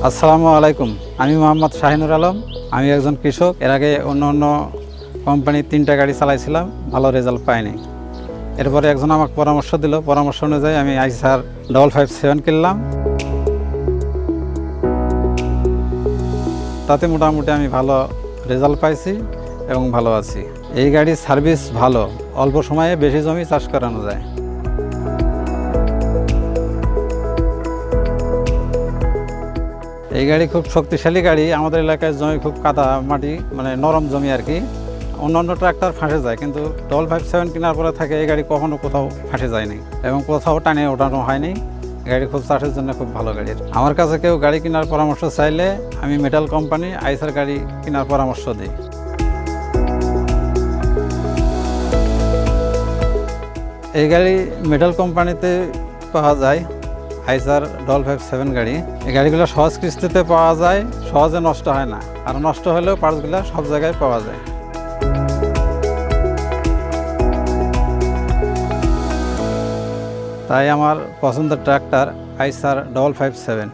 আসসালামু আলাইকুম। আমি মোহাম্মদ শাহিনুর আলম। আমি একজন কৃষক। এর আগে অন্য কোম্পানির 3টা গাড়ি চালাইছিলাম, ভালো রেজাল্ট পাইনি। এরপরে একজন আমাকে পরামর্শ দিল, পরামর্শ অনুযায়ী আমি আইসার 557 কিনলাম। তাতে মোটামুটি আমি ভালো রেজাল্ট পাইছি এবং ভালো আছি। এই গাড়ির সার্ভিস ভালো, অল্প সময়ে বেশি জমি চাষ করানো যায়। এই গাড়ি খুব শক্তিশালী গাড়ি। আমাদের এলাকায় জমি খুব কাদা মাটি, মানে নরম জমি আর কি। অন্যান্য ট্রাক্টর ফাঁসে যায়, কিন্তু 557 কেনার পরে থাকে এই গাড়ি কখনো কোথাও ফাঁসে যায়নি এবং কোথাও টানে ওঠানো হয়নি। গাড়ি খুব চাষের জন্য খুব ভালো গাড়ি। আমার কাছে কেউ গাড়ি কেনার পরামর্শ চাইলে আমি মেটাল কোম্পানি আইসার গাড়ি কেনার পরামর্শ দিই। এই গাড়ি মেটাল কোম্পানিতে পাওয়া যায়, আইসার 557 গাড়ি। এই গাড়িগুলো সহজ কিস্তিতে পাওয়া যায়, সহজে নষ্ট হয় না, আর নষ্ট হলেও পার্টসগুলো সব জায়গায় পাওয়া যায়। তাই আমার পছন্দের ট্রাক্টর আইসার 557।